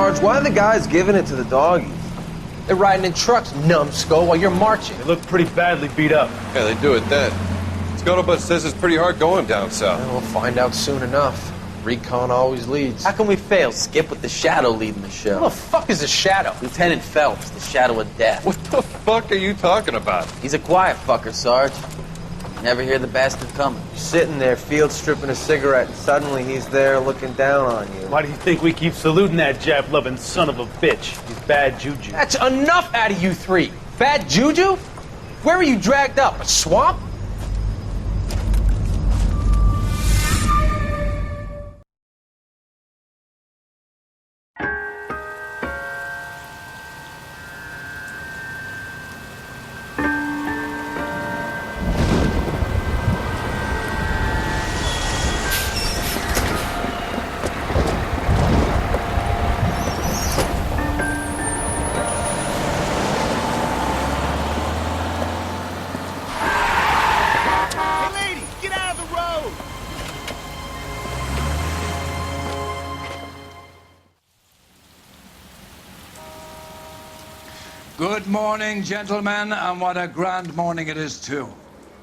Sarge, why are the guys giving it to the doggies? They're riding in trucks, numbskull, while you're marching. They look pretty badly beat up. Yeah, they do at that. Scuttlebutt says it's pretty hard going down south. Well, we'll find out soon enough. Recon always leads. How can we fail, Skip, with the Shadow leading the show? Who the fuck is the Shadow? Lieutenant Phelps, the Shadow of Death. What the fuck are you talking about? He's a quiet fucker, Sarge. Never hear the bastard coming. You're sitting there, field stripping a cigarette, and suddenly he's there looking down on you. Why do you think we keep saluting that Jap-loving son of a bitch? He's bad juju. That's enough out of you three. Bad juju? Where were you dragged up? A swamp? Good morning, gentlemen, and what a grand morning it is, too.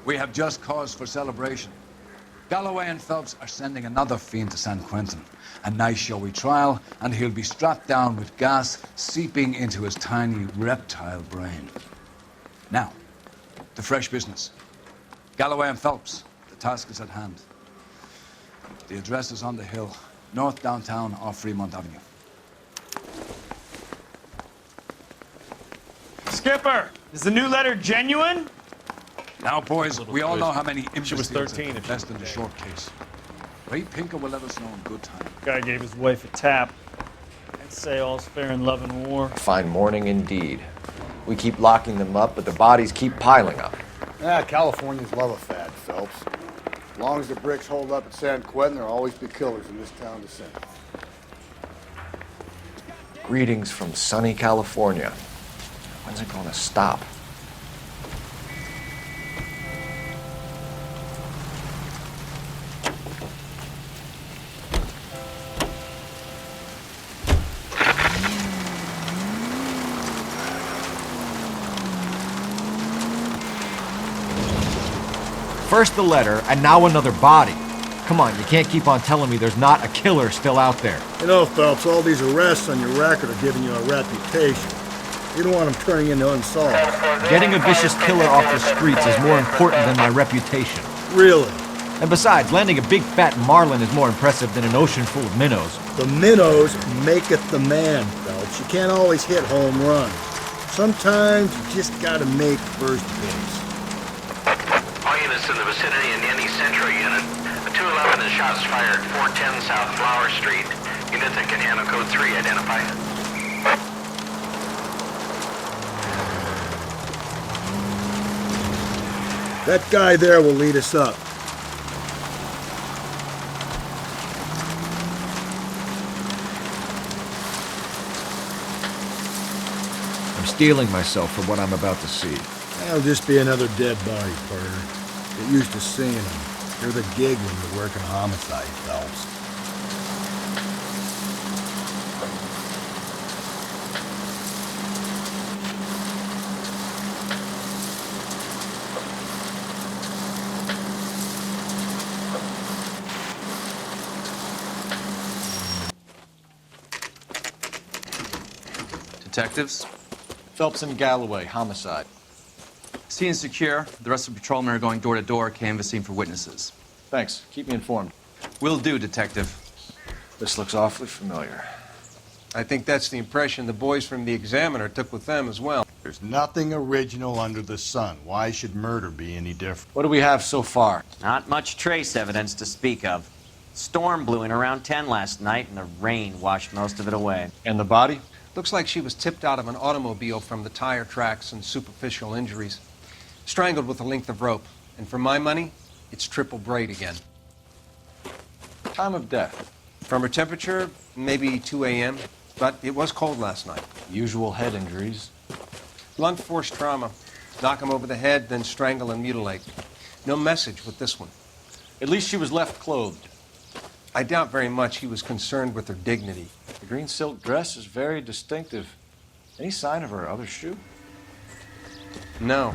We have just cause for celebration. Galloway and Phelps are sending another fiend to San Quentin. A nice showy trial, and he'll be strapped down with gas seeping into his tiny reptile brain. Now, to fresh business. Galloway and Phelps, the task is at hand. The address is on the hill, north downtown off Fremont Avenue. Skipper, is the new letter genuine? Now, boys, we all know how many She was 13 if invest in the short case. Ray Pinker will let us know in good time. Guy gave his wife a tap. I'd say all's fair in love and war. Fine morning indeed. We keep locking them up, but the bodies keep piling up. Californians love a fad, Phelps. As long as the bricks hold up at San Quentin, there'll always be killers in this town to sing. Greetings from sunny California. When's it gonna stop? First the letter, and now another body. Come on, you can't keep on telling me there's not a killer still out there. You know, Phelps, all these arrests on your record are giving you a reputation. You don't want them turning into unsolved. Getting a vicious killer off the streets is more important than my reputation. Really? And besides, landing a big fat marlin is more impressive than an ocean full of minnows. The minnows maketh the man, Phelps. You can't always hit home runs. Sometimes you just gotta make first base. All units in the vicinity in any Central unit. A 211 and shots fired, 410 South Flower Street. Units that can handle code 3 identified. That guy there will lead us up. I'm steeling myself for what I'm about to see. That'll just be another dead body, partner. Get used to seeing them. You're the gig when you're working homicide, Phelps. Detectives? Phelps and Galloway, homicide. Scene is secure. The rest of the patrolmen are going door to door, canvassing for witnesses. Thanks. Keep me informed. Will do, Detective. This looks awfully familiar. I think that's the impression the boys from the Examiner took with them as well. There's nothing original under the sun. Why should murder be any different? What do we have so far? Not much trace evidence to speak of. Storm blew in around 10 last night, and the rain washed most of it away. And the body? Looks like she was tipped out of an automobile from the tire tracks and superficial injuries. Strangled with a length of rope. And for my money, it's triple braid again. Time of death? From her temperature, maybe 2 a.m., but it was cold last night. Usual head injuries. Blunt force trauma. Knock him over the head, then strangle and mutilate. No message with this one. At least she was left clothed. I doubt very much he was concerned with her dignity. The green silk dress is very distinctive. Any sign of her other shoe? No.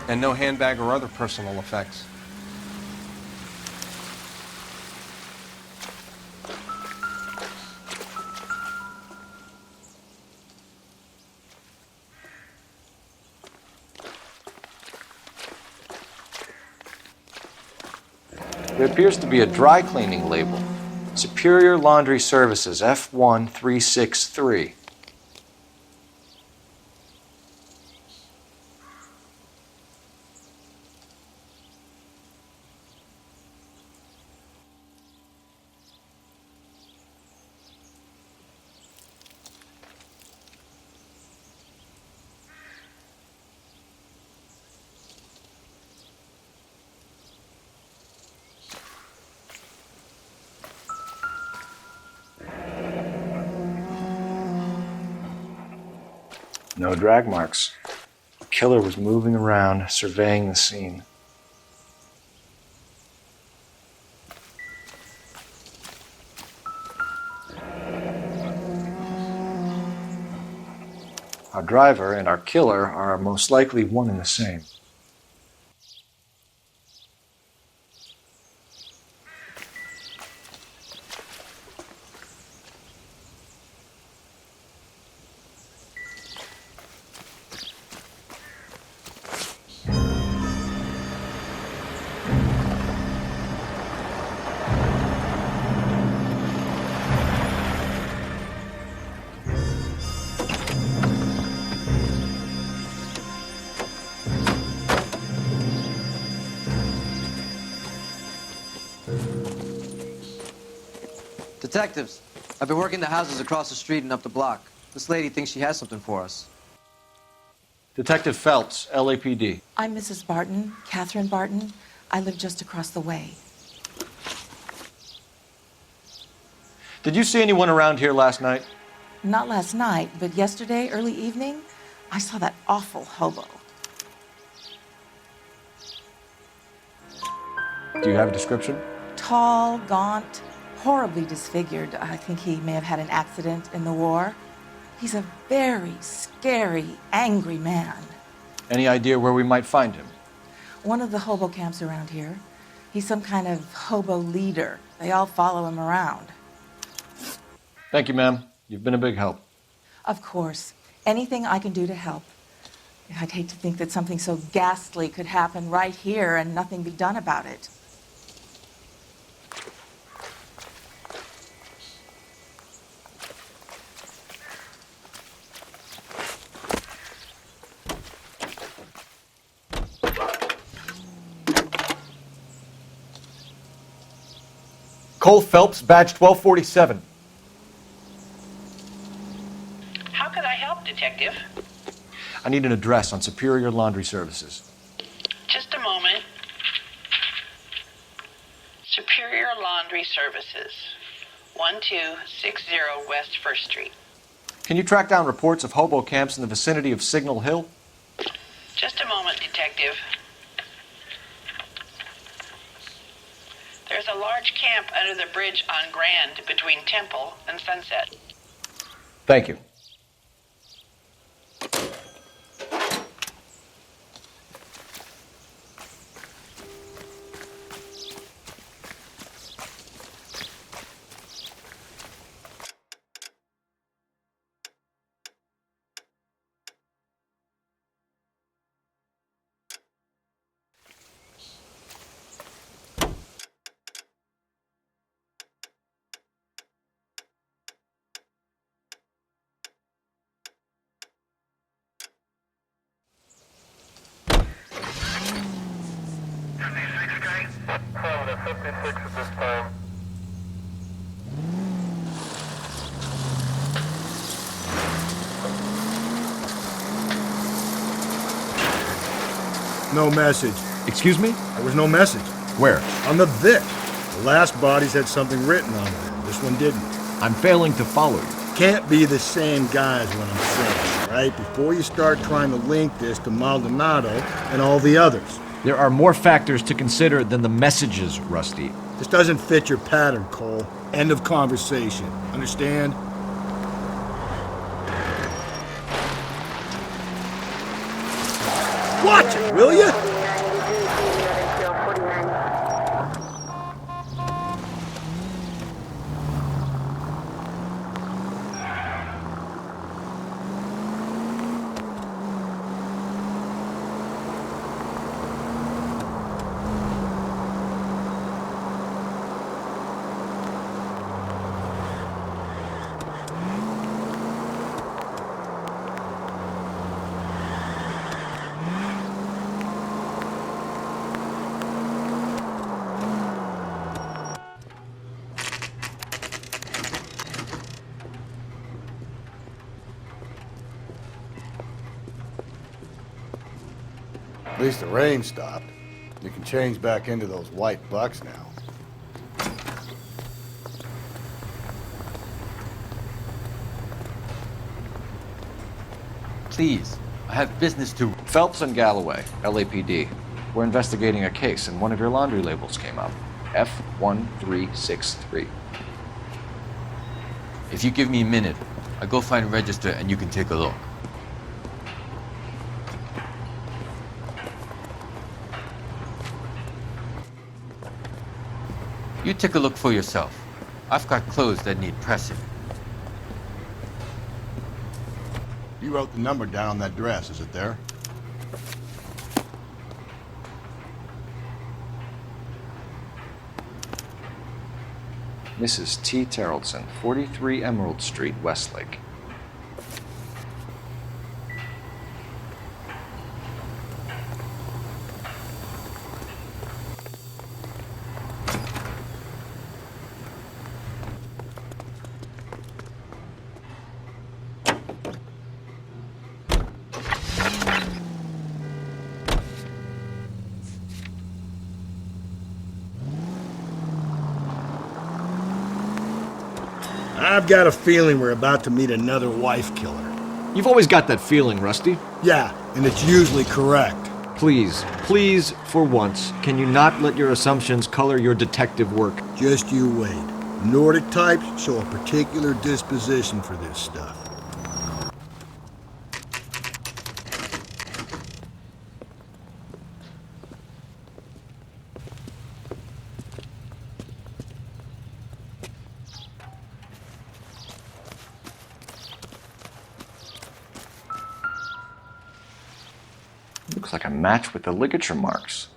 And no handbag or other personal effects. There appears to be a dry cleaning label. Superior Laundry Services, F1363. No drag marks. The killer was moving around, surveying the scene. Our driver and our killer are most likely one and the same. Detectives, I've been working the houses across the street and up the block. This lady thinks she has something for us. Detective Phelps, LAPD. I'm Mrs. Barton, Catherine Barton. I live just across the way. Did you see anyone around here last night? Not last night, but yesterday, early evening, I saw that awful hobo. Do you have a description? Tall, gaunt, horribly disfigured. I think he may have had an accident in the war. He's a very scary, angry man. Any idea where we might find him? One of the hobo camps around here. He's some kind of hobo leader. They all follow him around. Thank you, ma'am. You've been a big help. Of course. Anything I can do to help. I'd hate to think that something so ghastly could happen right here and nothing be done about it. Cole Phelps, badge 1247. How could I help, Detective? I need an address on Superior Laundry Services. Just a moment. Superior Laundry Services, 1260 West 1st Street. Can you track down reports of hobo camps in the vicinity of Signal Hill? Just a moment, Detective. There's a large camp under the bridge on Grand between Temple and Sunset. Thank you. No message. Excuse me? There was no message. Where? On the Vic. The last bodies had something written on them. This one didn't. I'm failing to follow you. Can't be the same guys what I'm saying, right? Before you start trying to link this to Maldonado and all the others. There are more factors to consider than the messages, Rusty. This doesn't fit your pattern, Cole. End of conversation. Understand? Watch it, will you? At least the rain stopped. You can change back into those white bucks now. Please, I have business to... Phelps and Galloway, LAPD. We're investigating a case, and one of your laundry labels came up. F1363. If you give me a minute, I'll go find a register and you can take a look. You take a look for yourself. I've got clothes that need pressing. You wrote the number down on that dress, is it there? Mrs. T. Terrellson, 43 Emerald Street, Westlake. I've got a feeling we're about to meet another wife killer. You've always got that feeling, Rusty. Yeah, and it's usually correct. Please, please, for once, can you not let your assumptions color your detective work? Just you wait. Nordic types show a particular disposition for this stuff. Looks like a match with the ligature marks.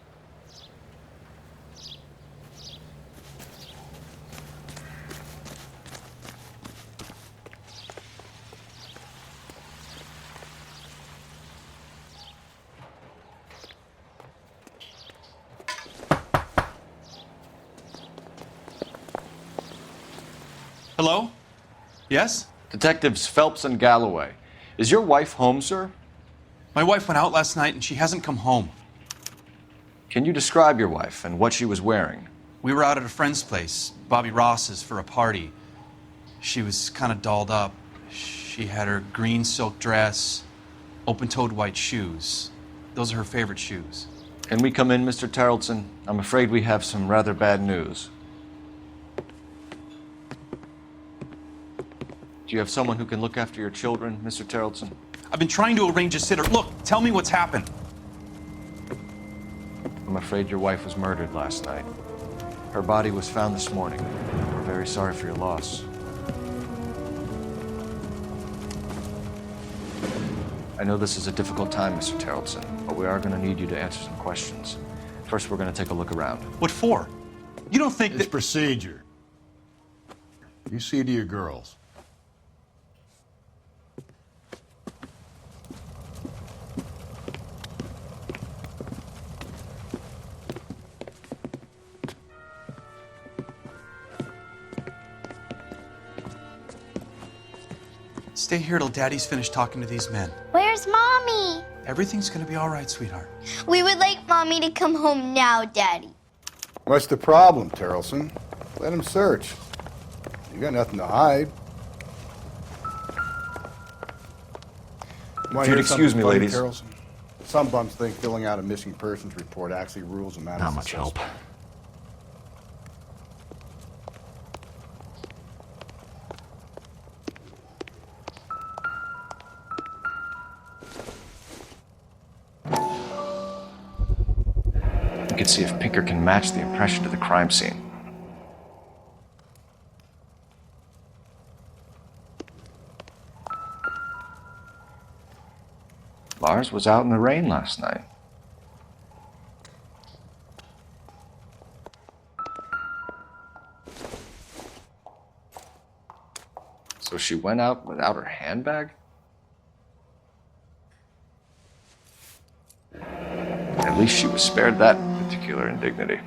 Hello? Yes? Detectives Phelps and Galloway. Is your wife home, sir? My wife went out last night and she hasn't come home. Can you describe your wife and what she was wearing? We were out at a friend's place, Bobby Ross's, for a party. She was kind of dolled up. She had her green silk dress, open-toed white shoes. Those are her favorite shoes. Can we come in, Mr. Terrellson? I'm afraid we have some rather bad news. Do you have someone who can look after your children, Mr. Terrellson? I've been trying to arrange a sitter. Look, tell me what's happened. I'm afraid your wife was murdered last night. Her body was found this morning. We're very sorry for your loss. I know this is a difficult time, Mr. Terrellson, but we are going to need you to answer some questions. First, we're going to take a look around. What for? You don't think It's procedure. You see to your girls. Stay here till Daddy's finished talking to these men. Where's Mommy? Everything's gonna be all right, sweetheart. We would like Mommy to come home now, Daddy. What's the problem, Terrellson? Let him search. You got nothing to hide. If you'd excuse me, ladies. Terrellson? Some bums think filling out a missing persons report actually rules them out. Not much help. We can see if Pinker can match the impression to the crime scene. Lars was out in the rain last night. So she went out without her handbag? At least she was spared that particular indignity.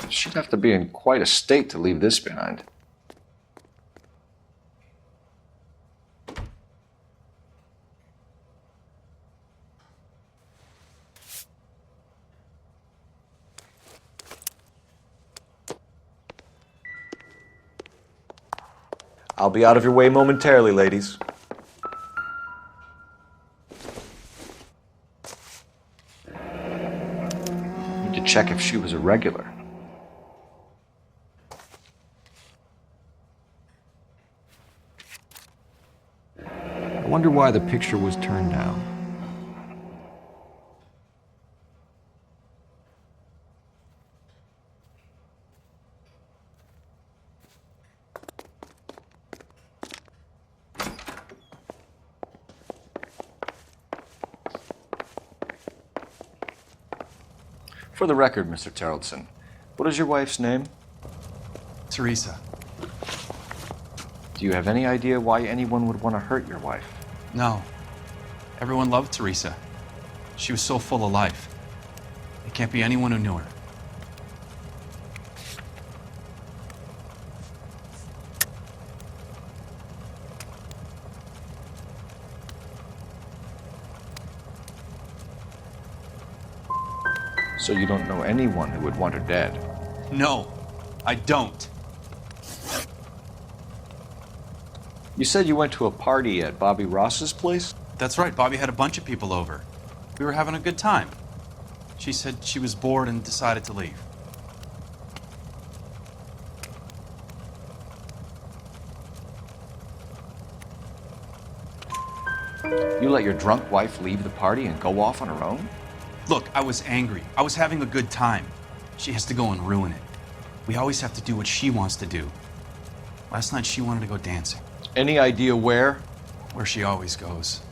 She'd have to be in quite a state to leave this behind. I'll be out of your way momentarily, ladies. Need to check if she was a regular. I wonder why the picture was turned down. For the record, Mr. Terrelson, what is your wife's name? Teresa. Do you have any idea why anyone would want to hurt your wife? No. Everyone loved Teresa. She was so full of life. It can't be anyone who knew her. So you don't know anyone who would want her dead? No, I don't. You said you went to a party at Bobby Ross's place? That's right, Bobby had a bunch of people over. We were having a good time. She said she was bored and decided to leave. You let your drunk wife leave the party and go off on her own? Look, I was angry. I was having a good time. She has to go and ruin it. We always have to do what she wants to do. Last night she wanted to go dancing. Any idea where? Where she always goes.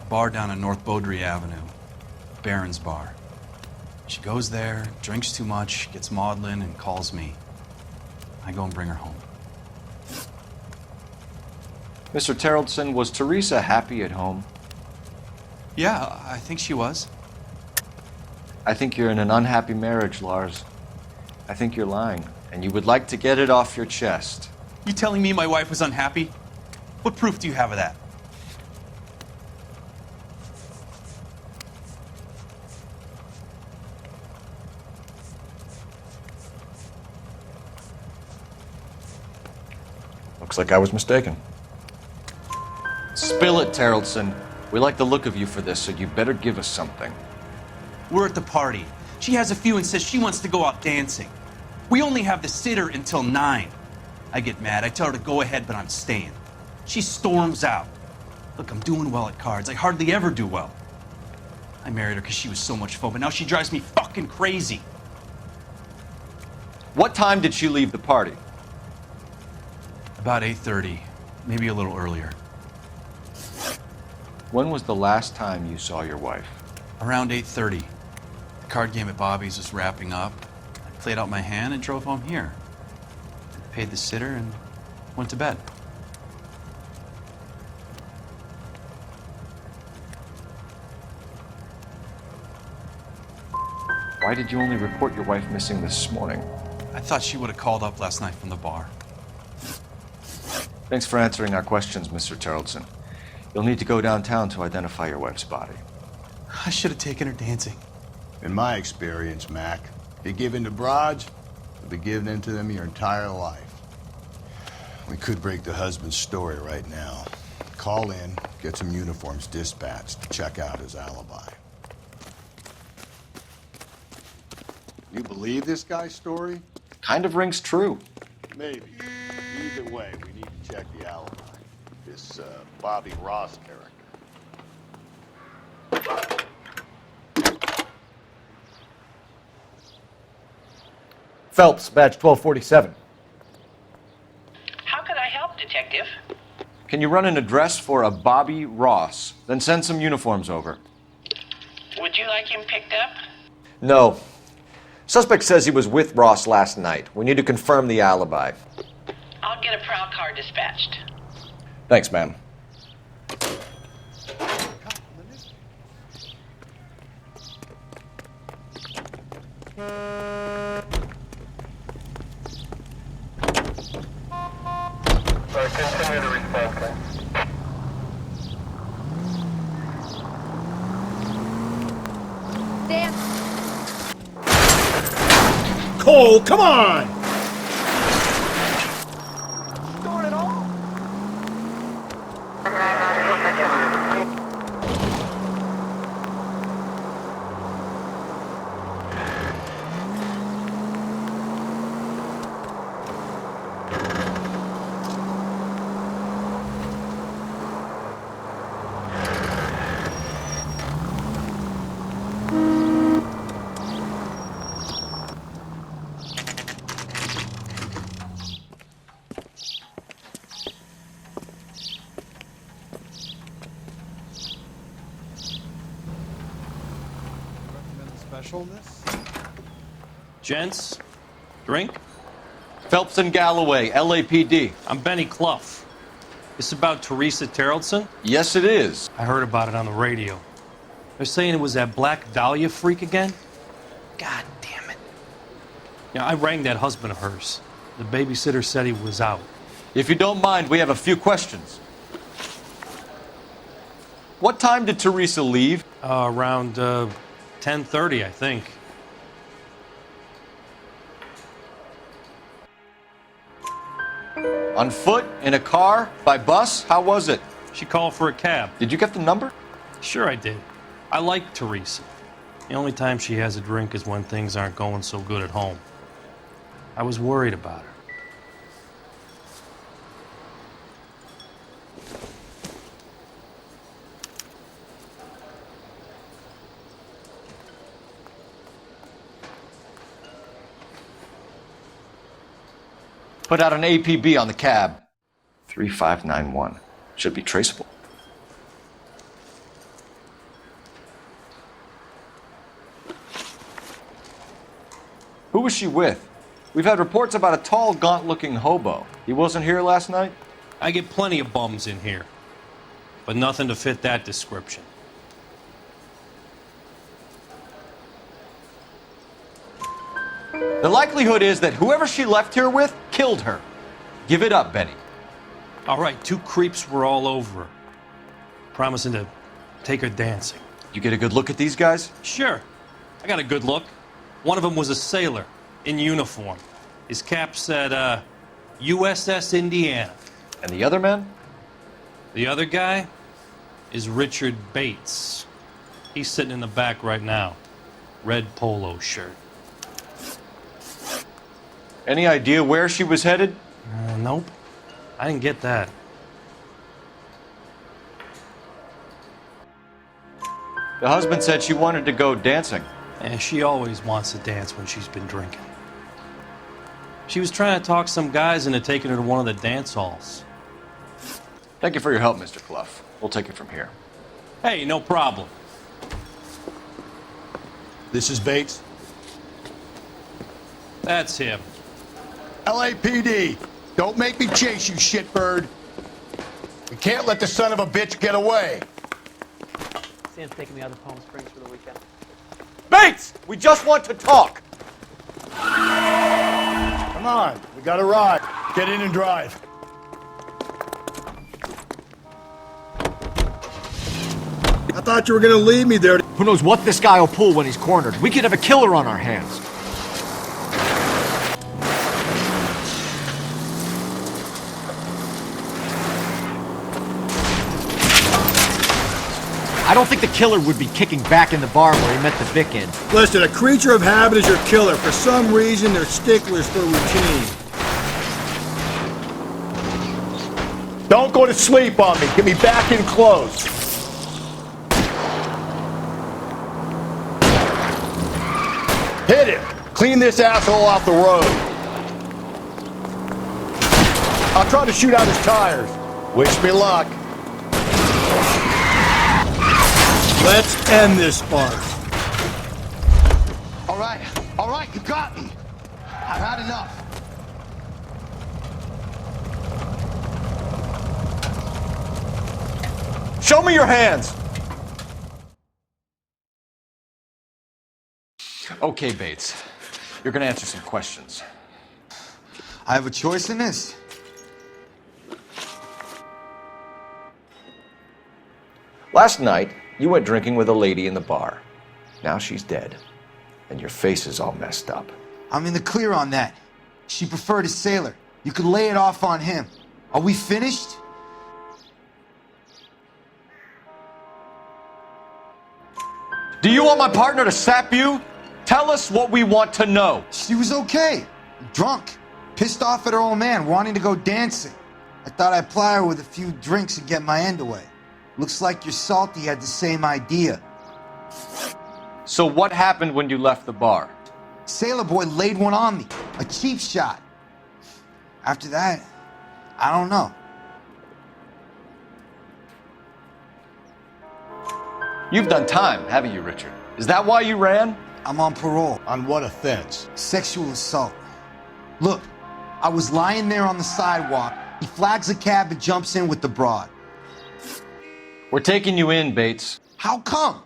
A bar down on North Beaudry Avenue. Baron's Bar. She goes there, drinks too much, gets maudlin, and calls me. I go and bring her home. Mr. Terrelson, was Teresa happy at home? Yeah, I think she was. I think you're in an unhappy marriage, Lars. I think you're lying, and you would like to get it off your chest. You telling me my wife was unhappy? What proof do you have of that? Looks like I was mistaken. Spill it, Terrelson. We like the look of you for this, so you better give us something. We're at the party. She has a few and says she wants to go out dancing. We only have the sitter until 9. I get mad. I tell her to go ahead, but I'm staying. She storms out. Look, I'm doing well at cards. I hardly ever do well. I married her because she was so much fun, but now she drives me fucking crazy. What time did she leave the party? About 8:30, maybe a little earlier. When was the last time you saw your wife? Around 8:30. The card game at Bobby's was wrapping up. I played out my hand and drove home here. I paid the sitter and went to bed. Why did you only report your wife missing this morning? I thought she would have called up last night from the bar. Thanks for answering our questions, Mr. Terrelson. You'll need to go downtown to identify your wife's body. I should have taken her dancing. In my experience, Mac, if you give in to broads, you'll be giving in to them your entire life. We could break the husband's story right now. Call in, get some uniforms dispatched to check out his alibi. You believe this guy's story? Kind of rings true. Maybe. Either way, we need to check the alibi. This Bobby Ross character. Phelps, badge 1247. How can I help, Detective? Can you run an address for a Bobby Ross? Then send some uniforms over. Would you like him picked up? No. Suspect says he was with Ross last night. We need to confirm the alibi. I'll get a prowl car dispatched. Thanks, ma'am. Continue to respond. Cole, come on! Specialness? Gents, drink? Phelps and Galloway, LAPD. I'm Benny Clough. This about Teresa Terrellson? Yes, it is. I heard about it on the radio. They're saying it was that Black Dahlia freak again? God damn it. Yeah, I rang that husband of hers. The babysitter said he was out. If you don't mind, we have a few questions. What time did Teresa leave? Around 10:30, I think. On foot? In a car? By bus? How was it? She called for a cab. Did you get the number? Sure I did. I like Teresa. The only time she has a drink is when things aren't going so good at home. I was worried about her. Put out an APB on the cab. 3591. Should be traceable. Who was she with? We've had reports about a tall, gaunt-looking hobo. He wasn't here last night? I get plenty of bums in here, but nothing to fit that description. The likelihood is that whoever she left here with killed her. Give it up, Benny. All right, two creeps were all over her, promising to take her dancing. You get a good look at these guys? Sure. I got a good look. One of them was a sailor in uniform. His cap said, USS Indiana. And the other man? The other guy is Richard Bates. He's sitting in the back right now. Red polo shirt. Any idea where she was headed? Nope. I didn't get that. The husband said she wanted to go dancing. And she always wants to dance when she's been drinking. She was trying to talk some guys into taking her to one of the dance halls. Thank you for your help, Mr. Clough. We'll take it from here. Hey, no problem. This is Bates. That's him. LAPD, don't make me chase you, shitbird. We can't let the son of a bitch get away. Sam's taking me out of Palm Springs for the weekend. Bates! We just want to talk! Come on, we got a ride. Get in and drive. thought you were gonna leave me there. Who knows what this guy will pull when he's cornered? We could have a killer on our hands. I don't think the killer would be kicking back in the bar where he met the Vic in. Listen, a creature of habit is your killer. For some reason, they're sticklers for routine. Don't go to sleep on me. Get me back in close. Hit him. Clean this asshole off the road. I'll try to shoot out his tires. Wish me luck. Let's end this farce. All right, you got me. I've had enough. Show me your hands! Okay, Bates. You're gonna answer some questions. I have a choice in this. Last night, you went drinking with a lady in the bar. Now she's dead. And your face is all messed up. I'm in the clear on that. She preferred a sailor. You could lay it off on him. Are we finished? Do you want my partner to sap you? Tell us what we want to know. She was okay. Drunk. Pissed off at her old man, wanting to go dancing. I thought I'd ply her with a few drinks and get my end away. Looks like your Salty had the same idea. So what happened when you left the bar? Sailor boy laid one on me. A cheap shot. After that, I don't know. You've done time, haven't you, Richard? Is that why you ran? I'm on parole. On what offense? Sexual assault. Look, I was lying there on the sidewalk. He flags a cab and jumps in with the broad. We're taking you in, Bates. How come?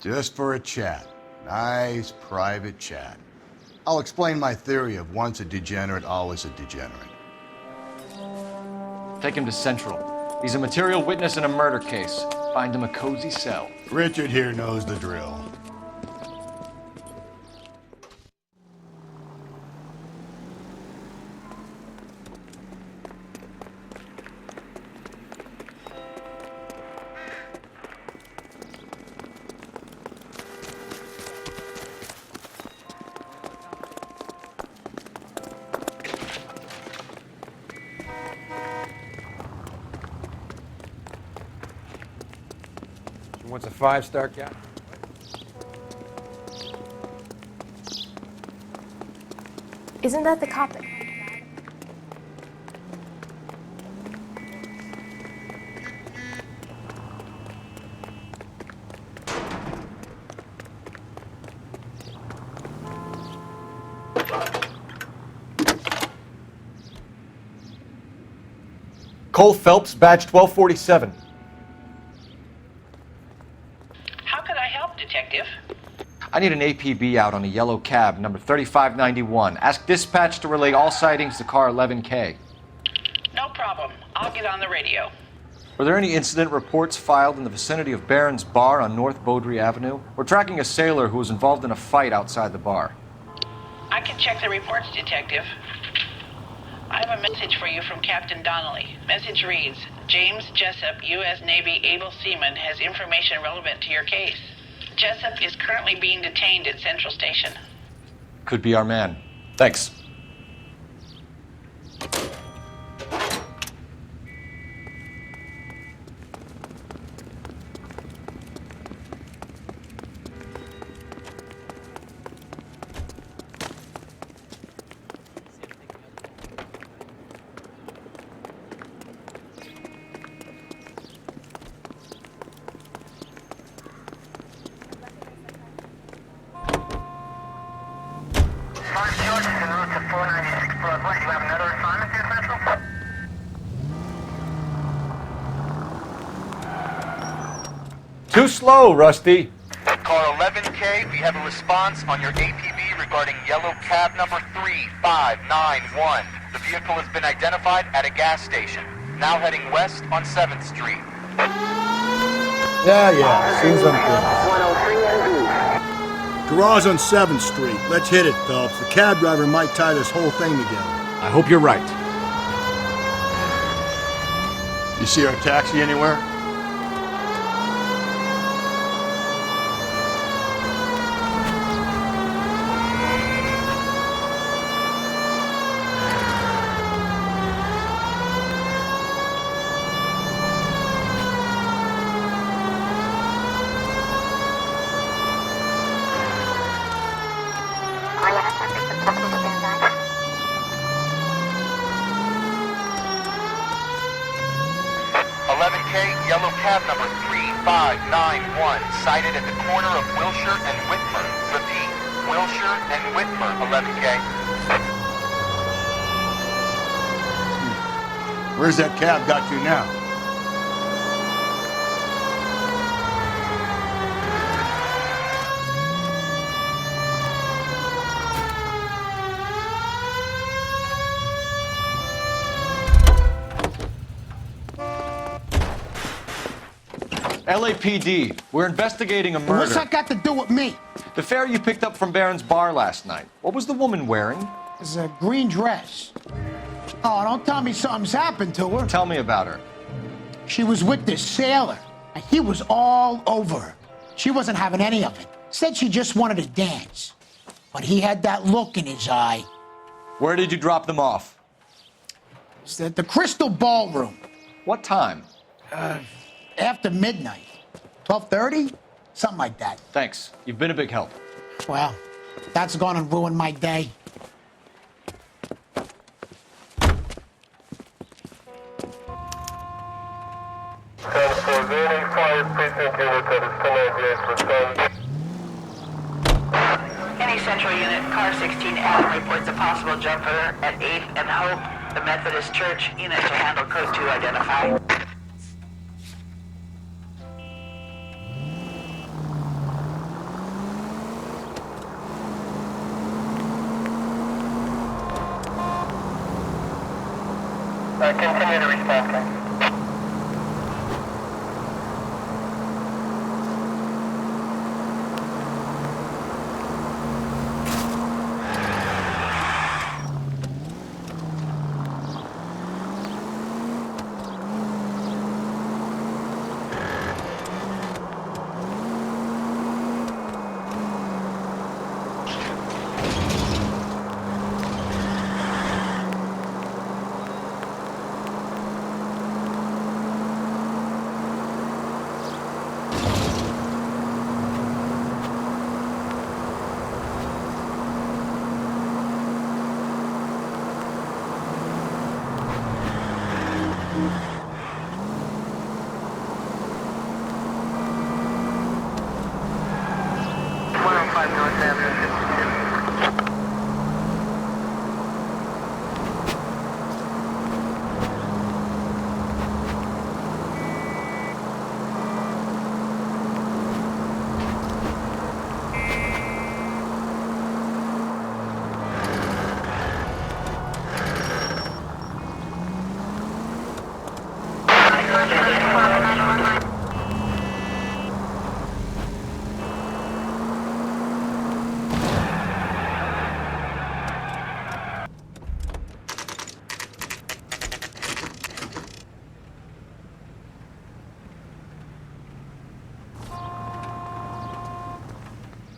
Just for a chat. Nice, private chat. I'll explain my theory of once a degenerate, always a degenerate. Take him to Central. He's a material witness in a murder case. Find him a cozy cell. Richard here knows the drill. What's a 5-star cap? Isn't that the cop? Cole Phelps, badge 1247. How could I help, Detective? I need an APB out on a yellow cab, number 3591. Ask dispatch to relay all sightings to car 11K. No problem. I'll get on the radio. Were there any incident reports filed in the vicinity of Barron's Bar on North Beaudry Avenue? We're tracking a sailor who was involved in a fight outside the bar. I can check the reports, Detective. I have a message for you from Captain Donnelly. Message reads, James Jessup, U.S. Navy able seaman, has information relevant to your case. Jessup is currently being detained at Central Station. Could be our man. Thanks. Too slow, Rusty. Car 11K, we have a response on your APB regarding yellow cab number 3591. The vehicle has been identified at a gas station. Now heading west on 7th Street. Yeah, seems I'm good. Garage on 7th Street. Let's hit it, Phelps. The cab driver might tie this whole thing together. I hope you're right. You see our taxi anywhere? Yellow cab number 3591, sighted at the corner of Wilshire and Whitmer. Repeat, Wilshire and Whitmer, 11K. Where's that cab got to now? LAPD, we're investigating a murder. What's that got to do with me? The fare you picked up from Barron's bar last night. What was the woman wearing? It's a green dress. Oh, don't tell me something's happened to her. Tell me about her. She was with this sailor, and he was all over her. She wasn't having any of it. Said she just wanted to dance. But he had that look in his eye. Where did you drop them off? It's at the Crystal Ballroom. What time? After midnight. 12:30? Something like that. Thanks. You've been a big help. Well, that's gonna ruin my day. Any Central Unit, car 16 Adam reports a possible jumper at 8th and Hope. The Methodist Church unit to handle code 2 identified. Continue to respond, okay?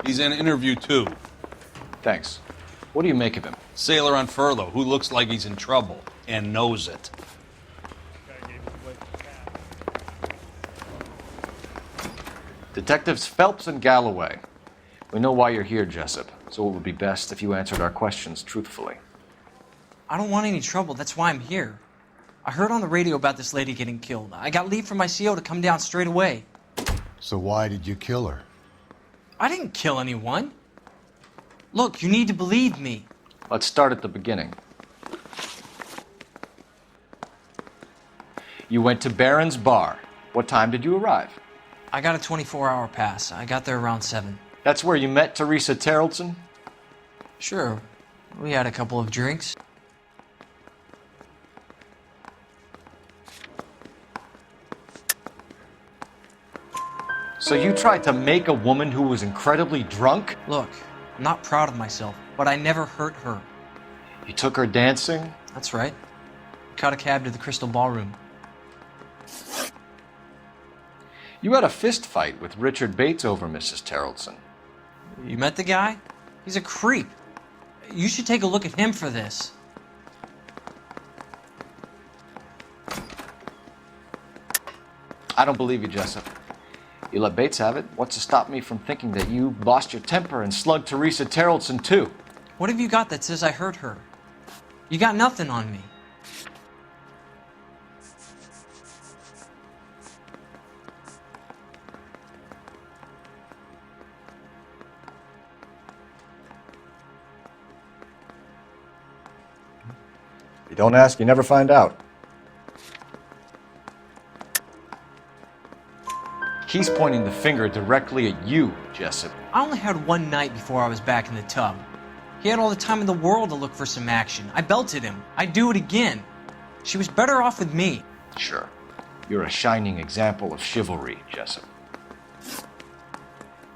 He's in interview 2. Thanks. What do you make of him? Sailor on furlough who looks like he's in trouble and knows it. Detectives Phelps and Galloway. We know why you're here, Jessup, so it would be best if you answered our questions truthfully. I don't want any trouble. That's why I'm here. I heard on the radio about this lady getting killed. I got leave from my CO to come down straight away. So why did you kill her? I didn't kill anyone. Look, you need to believe me. Let's start at the beginning. You went to Barron's bar. What time did you arrive? I got a 24-hour pass. I got there around 7. That's where you met Teresa Terrellson? Sure. We had a couple of drinks. So you tried to make a woman who was incredibly drunk? Look, I'm not proud of myself, but I never hurt her. You took her dancing? That's right. Caught a cab to the Crystal Ballroom. You had a fist fight with Richard Bates over Mrs. Terrellson. You met the guy? He's a creep. You should take a look at him for this. I don't believe you, Jessup. You let Bates have it. What's to stop me from thinking that you lost your temper and slugged Teresa Terrellson too? What have you got that says I hurt her? You got nothing on me. You don't ask, you never find out. He's pointing the finger directly at you, Jessup. I only had one night before I was back in the tub. He had all the time in the world to look for some action. I belted him. I'd do it again. She was better off with me. Sure. You're a shining example of chivalry, Jessup.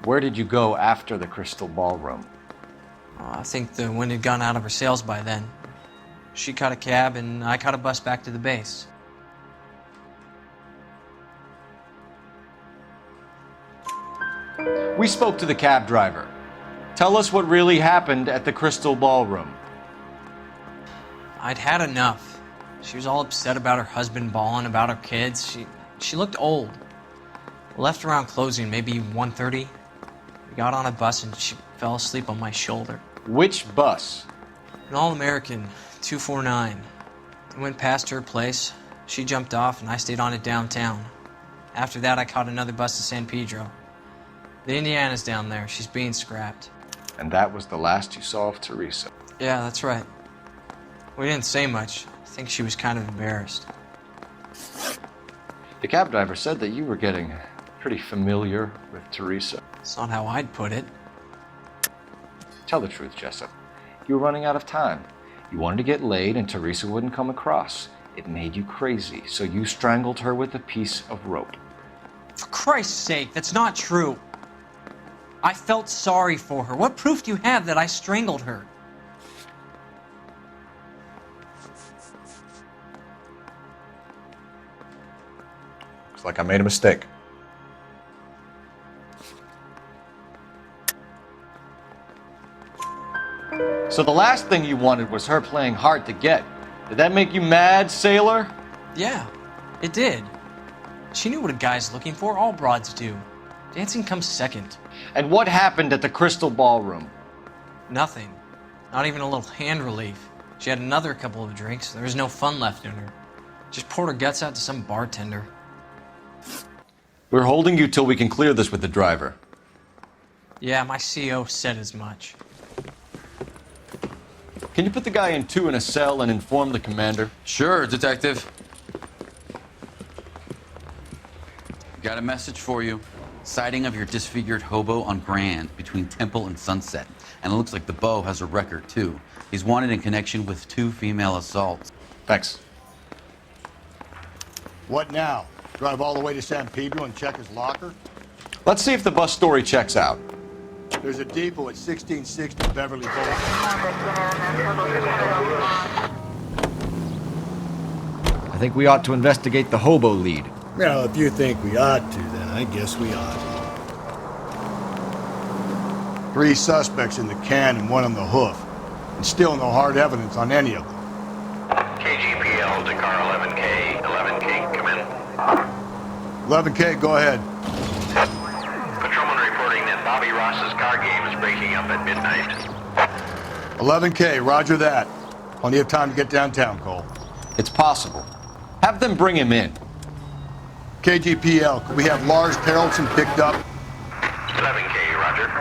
Where did you go after the Crystal Ballroom? I think the wind had gone out of her sails by then. She caught a cab and I caught a bus back to the base. We spoke to the cab driver. Tell us what really happened at the Crystal Ballroom. I'd had enough. She was all upset about her husband bawling about her kids. She looked old. Left around closing, maybe 1:30. We got on a bus and she fell asleep on my shoulder. Which bus? An All-American, 249. I went past her place. She jumped off and I stayed on it downtown. After that, I caught another bus to San Pedro. The Indiana's down there. She's being scrapped. And that was the last you saw of Teresa. Yeah, that's right. We didn't say much. I think she was kind of embarrassed. The cab driver said that you were getting pretty familiar with Teresa. It's not how I'd put it. Tell the truth, Jessup. You were running out of time. You wanted to get laid and Teresa wouldn't come across. It made you crazy, so you strangled her with a piece of rope. For Christ's sake, that's not true. I felt sorry for her. What proof do you have that I strangled her? Looks like I made a mistake. So the last thing you wanted was her playing hard to get. Did that make you mad, sailor? Yeah, it did. She knew what a guy's looking for. All broads do. Dancing comes second. And what happened at the Crystal Ballroom? Nothing. Not even a little hand relief. She had another couple of drinks. There was no fun left in her. Just poured her guts out to some bartender. We're holding you till we can clear this with the driver. Yeah, my CO said as much. Can you put the guy in 2 in a cell and inform the commander? Sure, Detective. Got a message for you. Sighting of your disfigured hobo on Grand between Temple and Sunset. And it looks like the beau has a record, too. He's wanted in connection with 2 female assaults. Thanks. What now? Drive all the way to San Pedro and check his locker? Let's see if the bus story checks out. There's a depot at 1660 Beverly Boulevard. I think we ought to investigate the hobo lead. Well, if you think we ought to, then I guess we ought. 3 suspects in the can and 1 on the hoof. And still no hard evidence on any of them. KGPL to car 11K. 11K, come in. 11K, go ahead. Patrolman reporting that Bobby Ross's car game is breaking up at midnight. 11K, roger that. Plenty of time to get downtown, Cole. It's possible. Have them bring him in. KGPL, could we have Lars Terrellson picked up? 11K, roger.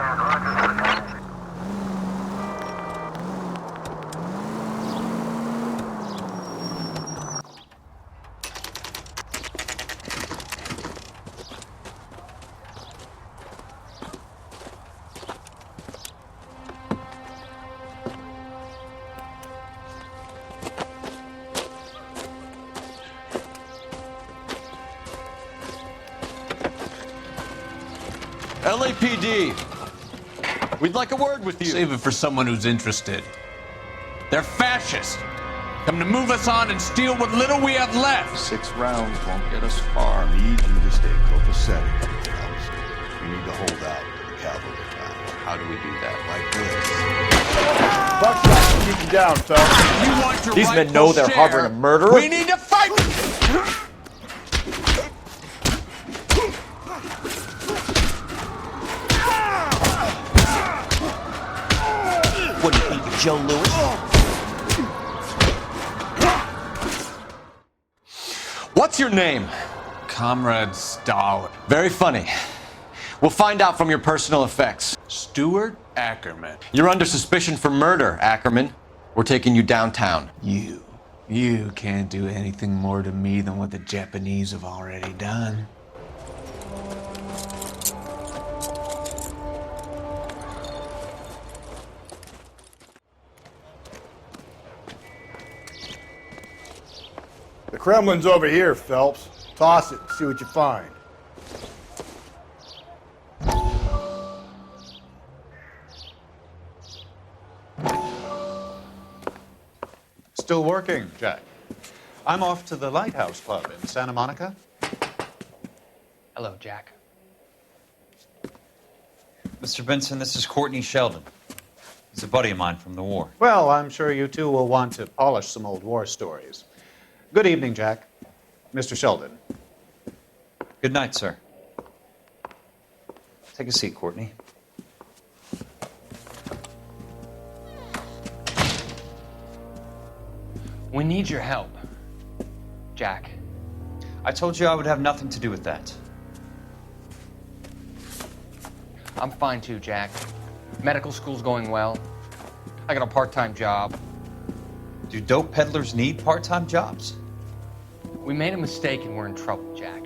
LAPD. We'd like a word with you. Save it for someone who's interested. They're fascists. Come to move us on and steal what little we have left. 6 rounds won't get us far. I need you to stay copacetic, fellas. We need to hold out to the cavalry line. How do we do that? Like this. Buckshot, keep him down, fellas. You want your These men know they're harboring a murderer? We need to fight! What do you think of Joe Lewis? What's your name? Comrade Stalin. Very funny. We'll find out from your personal effects. Stuart Ackerman. You're under suspicion for murder, Ackerman. We're taking you downtown. You can't do anything more to me than what the Japanese have already done. The Kremlin's over here, Phelps. Toss it, see what you find. Still working, Jack. I'm off to the Lighthouse Club in Santa Monica. Hello, Jack. Mr. Benson, this is Courtney Sheldon. He's a buddy of mine from the war. Well, I'm sure you two will want to polish some old war stories. Good evening, Jack. Mr. Sheldon. Good night, sir. Take a seat, Courtney. We need your help, Jack. I told you I would have nothing to do with that. I'm fine too, Jack. Medical school's going well. I got a part-time job. Do dope peddlers need part-time jobs? We made a mistake and we're in trouble, Jack.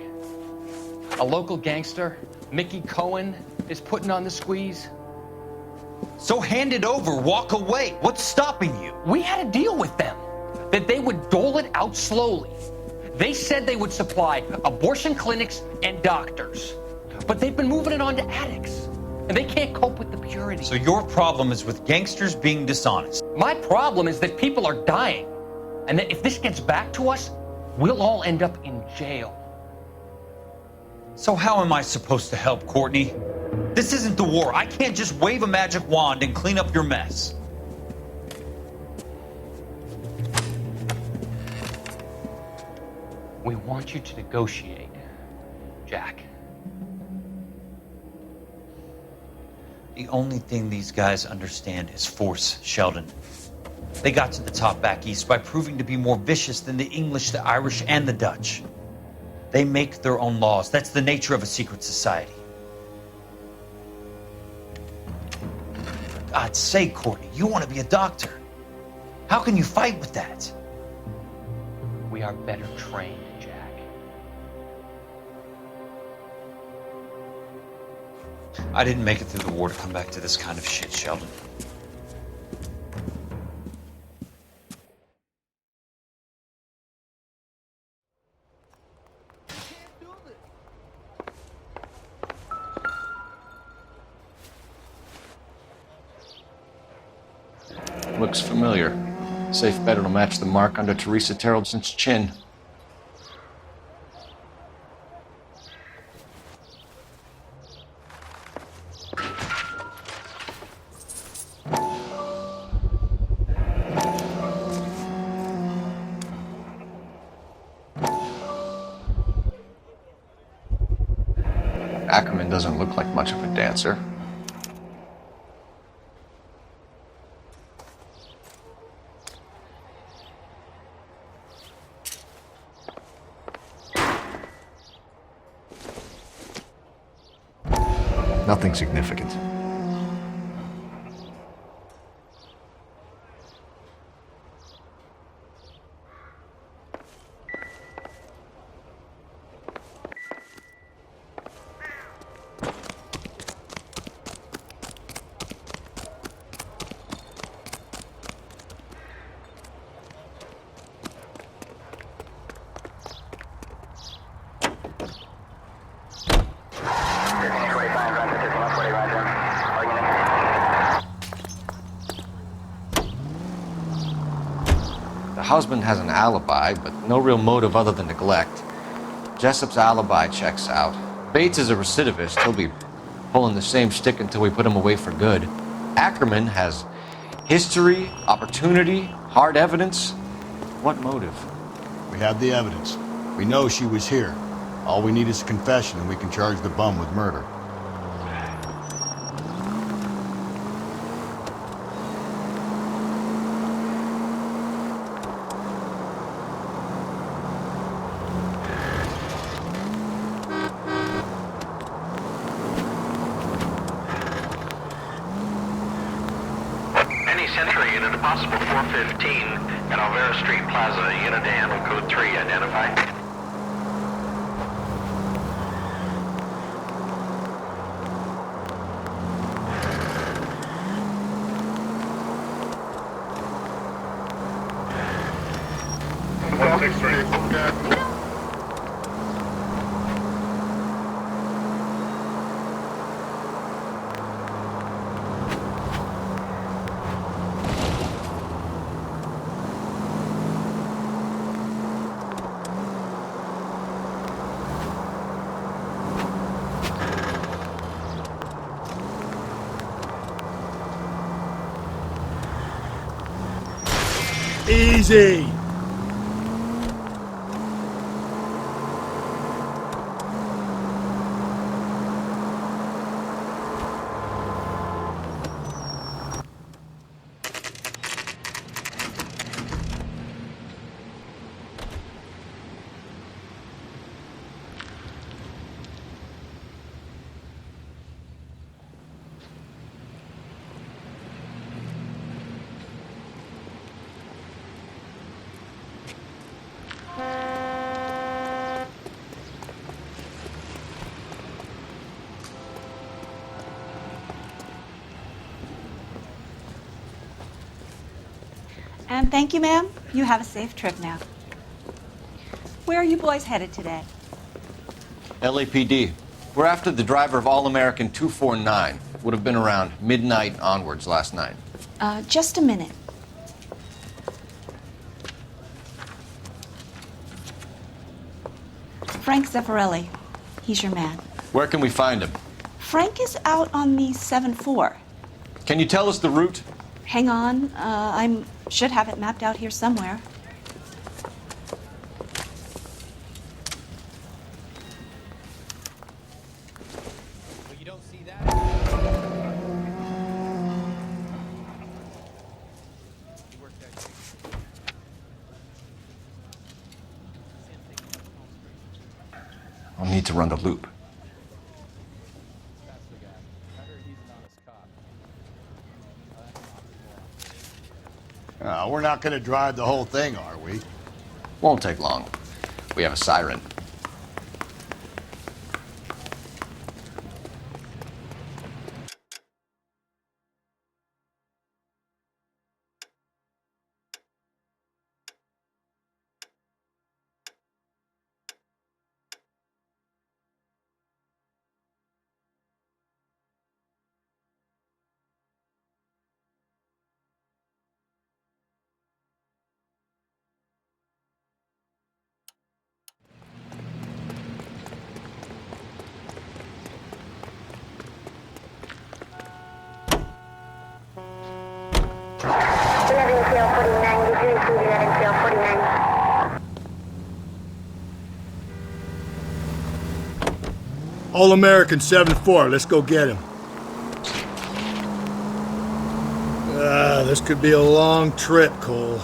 A local gangster, Mickey Cohen, is putting on the squeeze. So hand it over, walk away. What's stopping you? We had a deal with them that they would dole it out slowly. They said they would supply abortion clinics and doctors, but they've been moving it on to addicts, and they can't cope with the purity. So your problem is with gangsters being dishonest. My problem is that people are dying, and that if this gets back to us, we'll all end up in jail. So how am I supposed to help, Courtney? This isn't the war. I can't just wave a magic wand and clean up your mess. We want you to negotiate, Jack. The only thing these guys understand is force, Sheldon. They got to the top back east by proving to be more vicious than the English, the Irish, and the Dutch. They make their own laws. That's the nature of a secret society. For God's sake, Courtney, you want to be a doctor. How can you fight with that? We are better trained, Jack. I didn't make it through the war to come back to this kind of shit, Sheldon. Looks familiar. Safe bet it'll match the mark under Teresa Terrelson's chin. Ackerman doesn't look like much of a dancer. Nothing significant. The husband has an alibi, but no real motive other than neglect. Jessup's alibi checks out. Bates is a recidivist. He'll be pulling the same stick until we put him away for good. Ackerman has history, opportunity, hard evidence. What motive? We have the evidence. We know she was here. All we need is a confession, and we can charge the bum with murder. Any Century unit, a possible 415 at Alvera Street Plaza. Unit to handle code 3, identify. Easy! And thank you, ma'am. You have a safe trip now. Where are you boys headed today? LAPD. We're after the driver of All-American 249. Would have been around midnight onwards last night. Just a minute. Frank Zeffirelli. He's your man. Where can we find him? Frank is out on the 7-4. Can you tell us the route? Hang on. I should have it mapped out here somewhere. Well, you don't see that? I'll need to run the loop. We're not going to drive the whole thing, are we? Won't take long. We have a siren. All-American 7-4, let's go get him. This could be a long trip, Cole.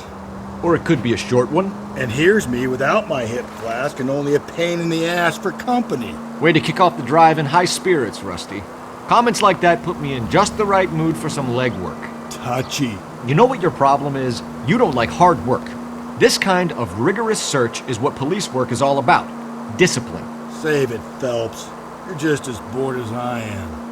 Or it could be a short one. And here's me without my hip flask and only a pain in the ass for company. Way to kick off the drive in high spirits, Rusty. Comments like that put me in just the right mood for some legwork. Touchy. You know what your problem is? You don't like hard work. This kind of rigorous search is what police work is all about. Discipline. Save it, Phelps. You're just as bored as I am.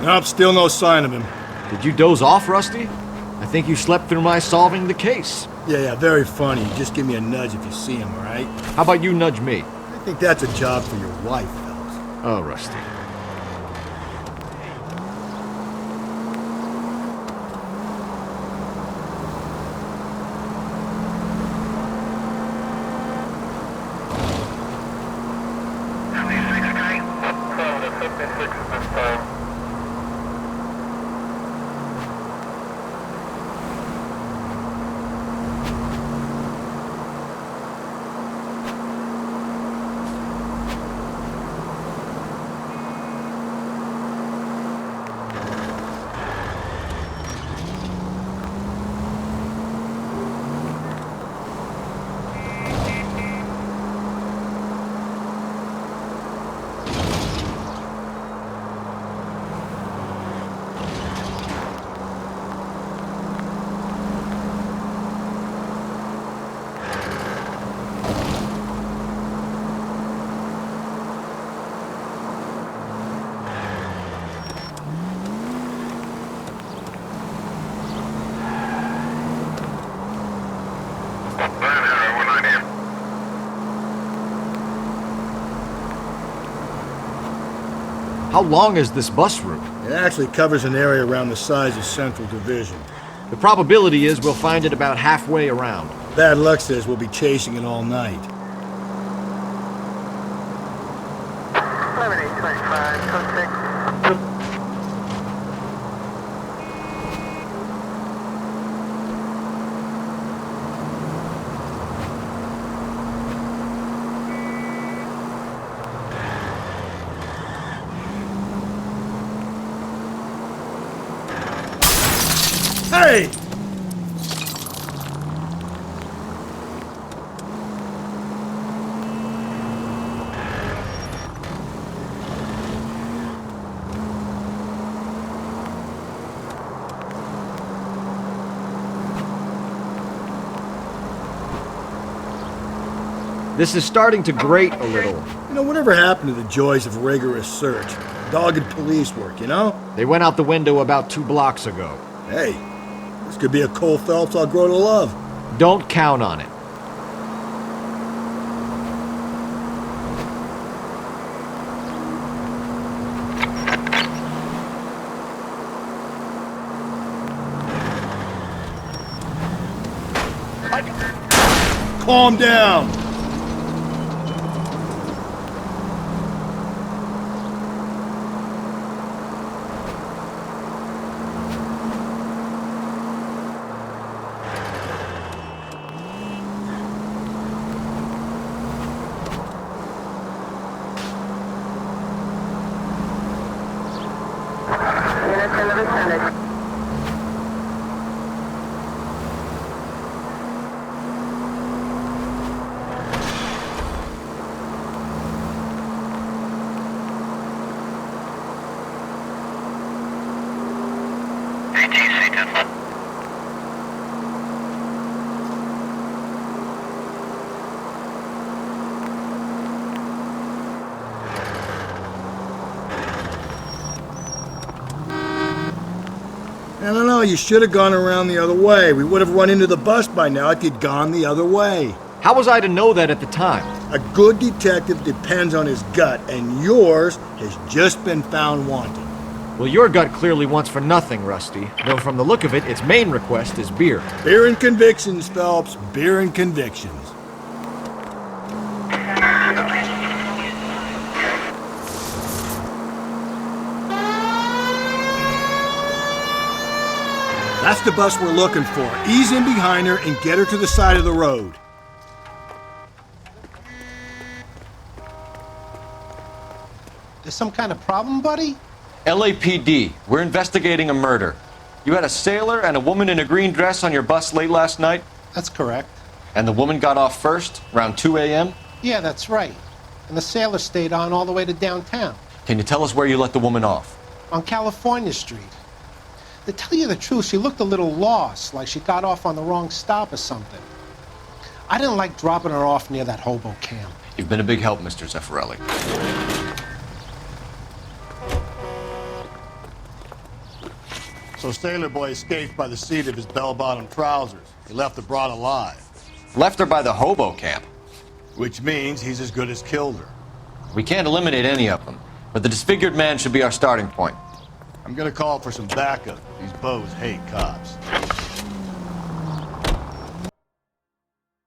Nope, still no sign of him. Did you doze off, Rusty? I think you slept through my solving the case. Yeah, very funny. Just give me a nudge if you see him, all right? How about you nudge me? I think that's a job for your wife, Phelps. Oh, Rusty. How long is this bus route? It actually covers an area around the size of Central Division. The probability is we'll find it about halfway around. Bad luck says we'll be chasing it all night. 11825, code 6. Hey! This is starting to grate a little. You know, whatever happened to the joys of rigorous search? Dogged police work, you know? They went out the window about 2 blocks ago. Hey, this could be a Cole Phelps I'll grow to love. Don't count on it. Calm down. I don't know, you should have gone around the other way. We would have run into the bus by now if you'd gone the other way. How was I to know that at the time? A good detective depends on his gut, and yours has just been found wanting. Well, your gut clearly wants for nothing, Rusty. Though from the look of it, its main request is beer. Beer and convictions, Phelps. Beer and convictions. That's the bus we're looking for. Ease in behind her and get her to the side of the road. There's some kind of problem, buddy? LAPD, we're investigating a murder. You had a sailor and a woman in a green dress on your bus late last night? That's correct. And the woman got off first, around 2 a.m.? Yeah, that's right. And the sailor stayed on all the way to downtown. Can you tell us where you let the woman off? On California Street. To tell you the truth, she looked a little lost, like she got off on the wrong stop or something. I didn't like dropping her off near that hobo camp. You've been a big help, Mr. Zeffirelli. So Sailor Boy escaped by the seat of his bell-bottom trousers. He left the broad alive. Left her by the hobo camp. Which means he's as good as killed her. We can't eliminate any of them, but the disfigured man should be our starting point. I'm gonna call for some backup. These bows hate cops.